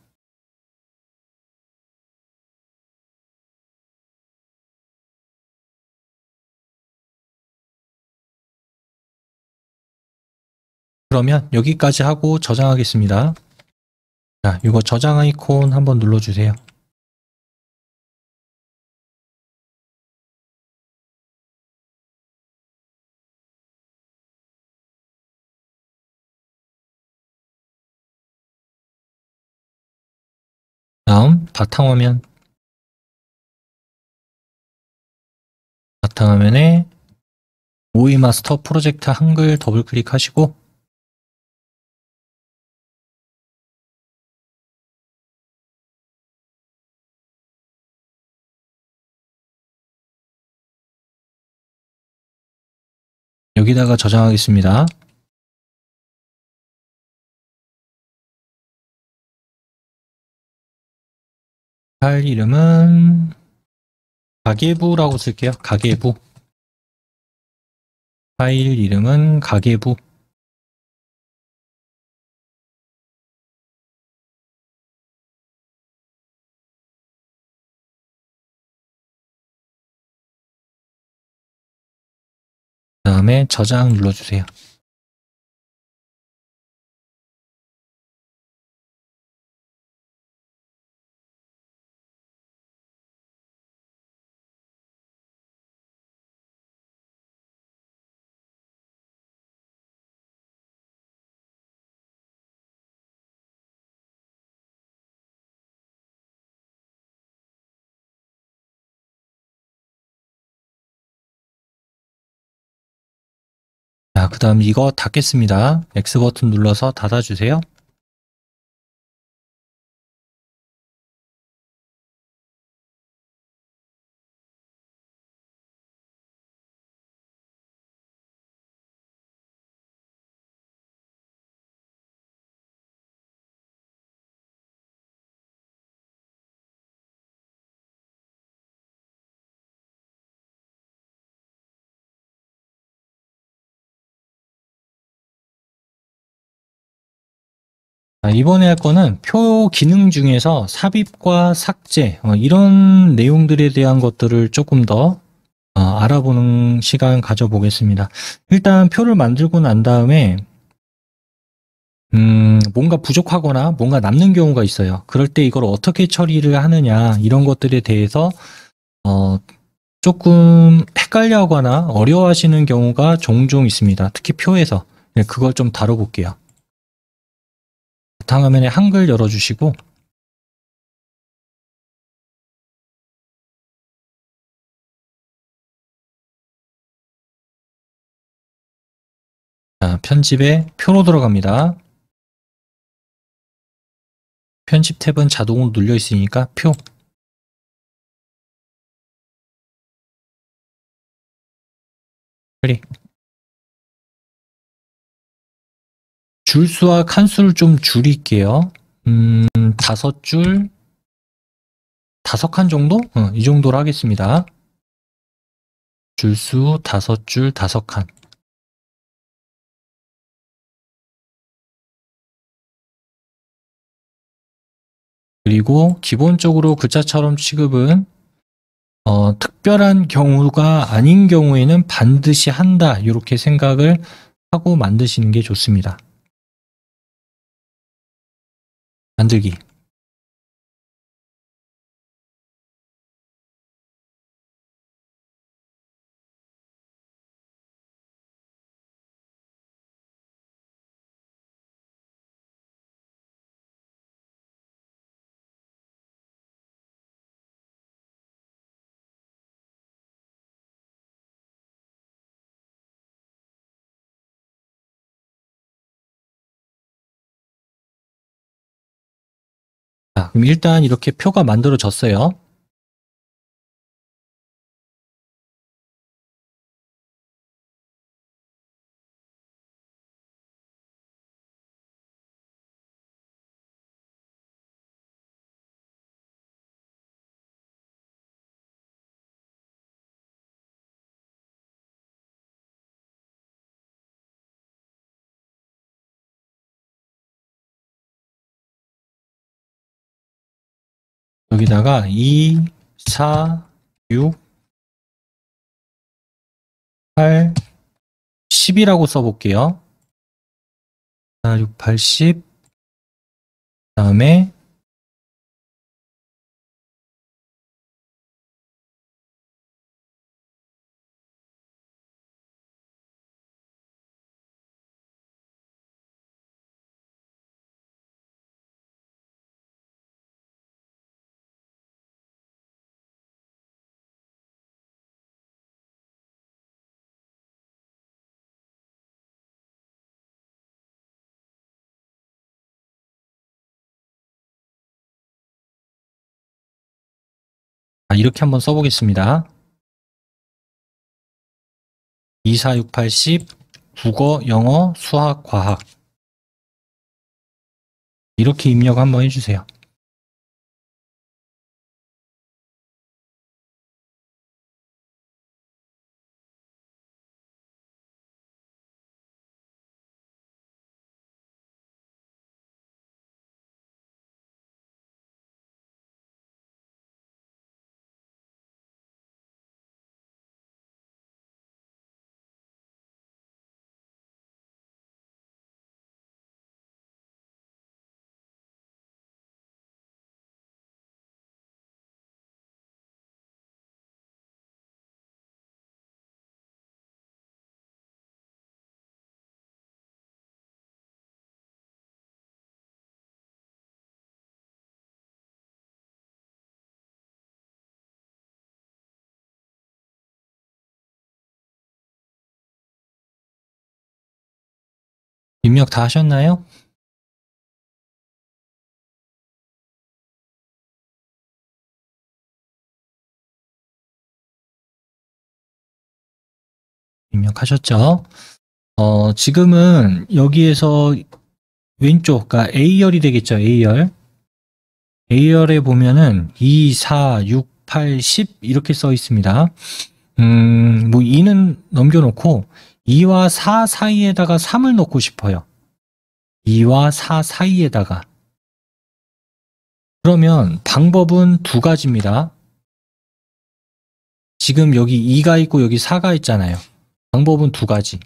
그러면 여기까지 하고 저장하겠습니다. 자, 이거 저장 아이콘 한번 눌러주세요. 다음 바탕화면에 오이 마스터 프로젝트 한글 더블 클릭하시고 여기다가 저장하겠습니다. 파일 이름은 가계부라고 쓸게요. 가계부. 파일 이름은 가계부. 그 다음에 저장 눌러주세요. 자, 그 다음 이거 닫겠습니다. X 버튼 눌러서 닫아주세요. 자, 이번에 할 거는 표 기능 중에서 삽입과 삭제 이런 내용들에 대한 것들을 조금 더 알아보는 시간 가져보겠습니다. 일단 표를 만들고 난 다음에 뭔가 부족하거나 뭔가 남는 경우가 있어요. 그럴 때 이걸 어떻게 처리를 하느냐 이런 것들에 대해서 조금 헷갈려하거나 어려워하시는 경우가 종종 있습니다. 특히 표에서. 네, 그걸 좀 다뤄볼게요. 바탕화면에 한글 열어주시고 자, 편집에 표로 들어갑니다. 편집 탭은 자동으로 눌려 있으니까 표. 클릭. 줄수와 칸수를 좀 줄일게요. 5줄, 5칸 정도? 이 정도로 하겠습니다. 줄수 5줄, 5칸. 그리고 기본적으로 글자처럼 취급은 특별한 경우가 아닌 경우에는 반드시 한다. 이렇게 생각을 하고 만드시는 게 좋습니다. 만들기. 자, 그럼 일단 이렇게 표가 만들어졌어요. 여기다가 2, 4, 6, 8, 10이라고 써볼게요. 4, 6, 8, 10. 다음에 이렇게 한번 써보겠습니다. 2, 4, 6, 8, 10, 국어, 영어, 수학, 과학. 이렇게 입력 한번 해주세요. 입력 다 하셨나요? 입력하셨죠? 지금은 여기에서 왼쪽, 그러니까 A열이 되겠죠, A열. A열에 보면은 2, 4, 6, 8, 10 이렇게 써 있습니다. 뭐 2는 넘겨놓고 2와 4 사이에다가 3을 넣고 싶어요. 2와 4 사이에다가. 그러면 방법은 두 가지입니다. 지금 여기 2가 있고 여기 4가 있잖아요. 방법은 두 가지.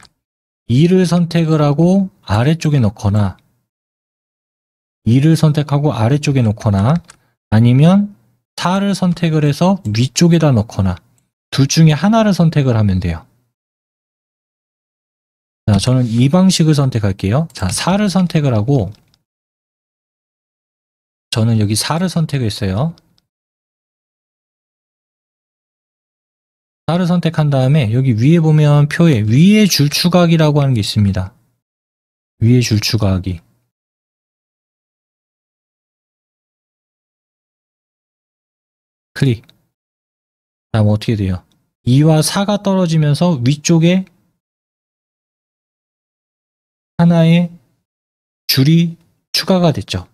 2를 선택을 하고 아래쪽에 넣거나 2를 선택하고 아래쪽에 놓거나 아니면 4를 선택을 해서 위쪽에다 넣거나 둘 중에 하나를 선택을 하면 돼요. 자, 저는 이 방식을 선택할게요. 자, 4를 선택을 하고 저는 여기 4를 선택했어요. 4를 선택한 다음에 여기 위에 보면 표에 위에 줄추각이라고 하는 게 있습니다. 위에 줄추각이. 클릭. 다음 어떻게 돼요? 2와 4가 떨어지면서 위쪽에 하나의 줄이 추가가 됐죠.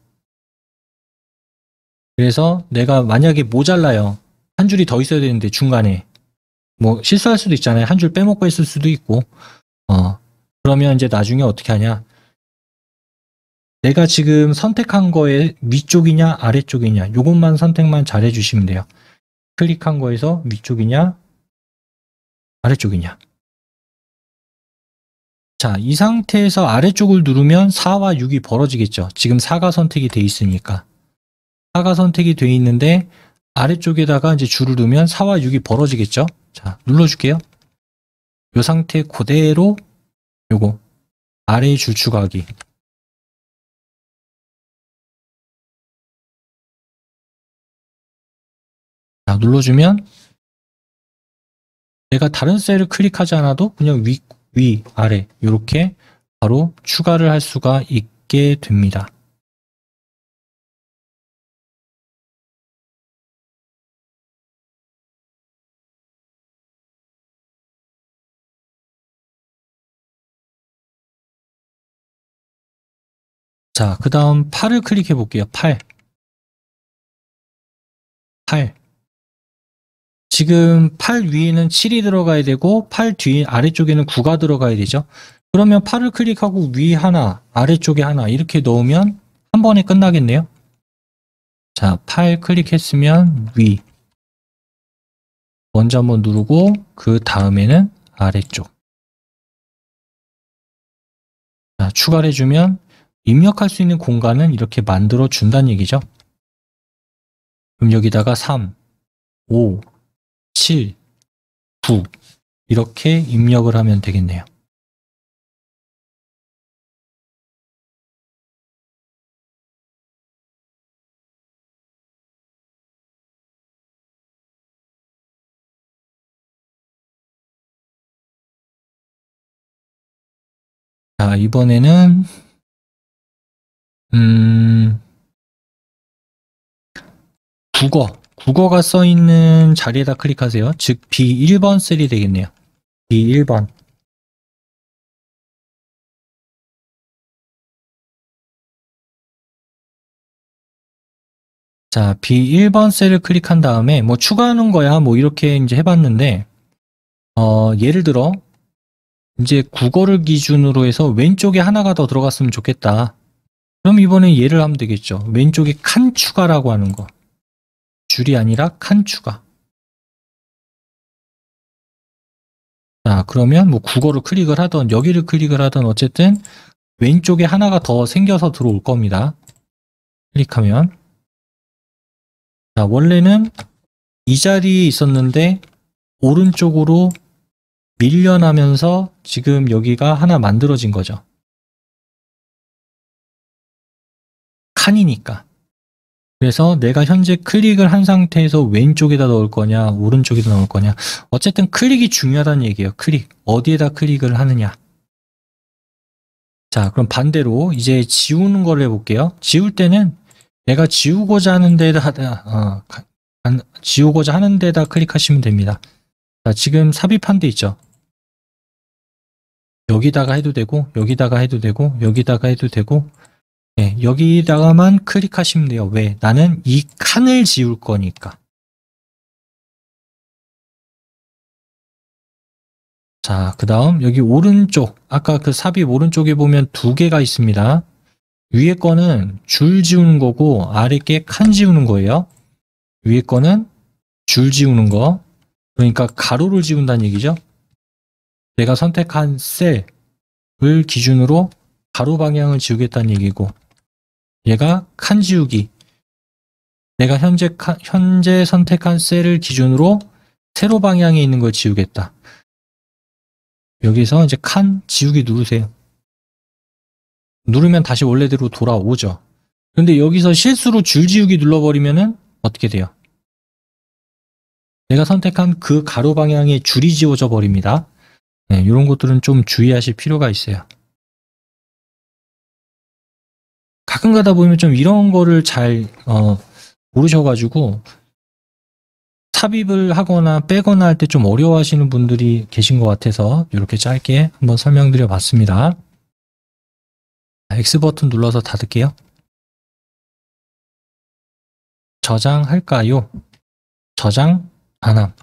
그래서 내가 만약에 모자라요. 한 줄이 더 있어야 되는데 중간에 뭐 실수할 수도 있잖아요. 한 줄 빼먹고 있을 수도 있고. 그러면 이제 나중에 어떻게 하냐? 내가 지금 선택한 거에 위쪽이냐 아래쪽이냐 요것만 선택만 잘 해주시면 돼요. 클릭한 거에서 위쪽이냐 아래쪽이냐. 자, 이 상태에서 아래쪽을 누르면 4와 6이 벌어지겠죠. 지금 4가 선택이 돼 있으니까. 4가 선택이 돼 있는데 아래쪽에다가 이제 줄을 두면 4와 6이 벌어지겠죠. 자, 눌러줄게요. 이 상태 그대로 요거 아래의 줄 추가하기. 자, 눌러주면 내가 다른 셀을 클릭하지 않아도 그냥 위, 아래 이렇게 바로 추가를 할 수가 있게 됩니다. 자, 그 다음 8을 클릭해 볼게요. 8. 지금 8 위에는 7이 들어가야 되고 8 뒤 아래쪽에는 9가 들어가야 되죠. 그러면 8을 클릭하고 위 하나, 아래쪽에 하나 이렇게 넣으면 한 번에 끝나겠네요. 자, 8 클릭했으면 위 먼저 한번 누르고 그 다음에는 아래쪽. 자, 추가를 해주면 입력할 수 있는 공간은 이렇게 만들어 준다는 얘기죠. 그럼 여기다가 3, 5, 7, 9 이렇게 입력을 하면 되겠네요. 자, 이번에는 국어가 써 있는 자리에다 클릭하세요. 즉 B1번 셀이 되겠네요. B1번. 자, B1번 셀을 클릭한 다음에 뭐 추가하는 거야 뭐 이렇게 이제 해봤는데 예를 들어 이제 국어를 기준으로 해서 왼쪽에 하나가 더 들어갔으면 좋겠다. 그럼 이번에 예를 하면 되겠죠. 왼쪽에 칸 추가라고 하는 거. 줄이 아니라 칸 추가. 자, 그러면 뭐 국어를 클릭을 하던 여기를 클릭을 하던 어쨌든 왼쪽에 하나가 더 생겨서 들어올 겁니다. 클릭하면 자, 원래는 이 자리에 있었는데 오른쪽으로 밀려나면서 지금 여기가 하나 만들어진 거죠. 칸이니까. 그래서 내가 현재 클릭을 한 상태에서 왼쪽에다 넣을 거냐 오른쪽에다 넣을 거냐 어쨌든 클릭이 중요하다는 얘기예요. 클릭. 어디에다 클릭을 하느냐. 자, 그럼 반대로 이제 지우는 걸 해볼게요. 지울 때는 내가 지우고자 하는 데다 지우고자 하는 데다 클릭하시면 됩니다. 자, 지금 삽입한 데 있죠. 여기다가 해도 되고 여기다가 해도 되고 여기다가 해도 되고 네, 여기다가만 클릭하시면 돼요. 왜? 나는 이 칸을 지울 거니까. 자, 그 다음 여기 오른쪽 아까 그 삽입 오른쪽에 보면 두 개가 있습니다. 위에 거는 줄 지우는 거고 아래 게 칸 지우는 거예요. 위에 거는 줄 지우는 거 그러니까 가로를 지운다는 얘기죠. 내가 선택한 셀을 기준으로 가로 방향을 지우겠다는 얘기고 얘가 칸 지우기 내가 현재 선택한 셀을 기준으로 세로 방향에 있는 걸 지우겠다. 여기서 이제 칸 지우기 누르세요. 누르면 다시 원래대로 돌아오죠. 근데 여기서 실수로 줄 지우기 눌러버리면은 어떻게 돼요? 내가 선택한 그 가로 방향에 줄이 지워져 버립니다. 네, 이런 것들은 좀 주의하실 필요가 있어요. 가끔 가다 보면 좀 이런 거를 잘 모르셔가지고 삽입을 하거나 빼거나 할 때 좀 어려워하시는 분들이 계신 것 같아서 이렇게 짧게 한번 설명드려 봤습니다. X 버튼 눌러서 닫을게요. 저장할까요? 저장 안 함.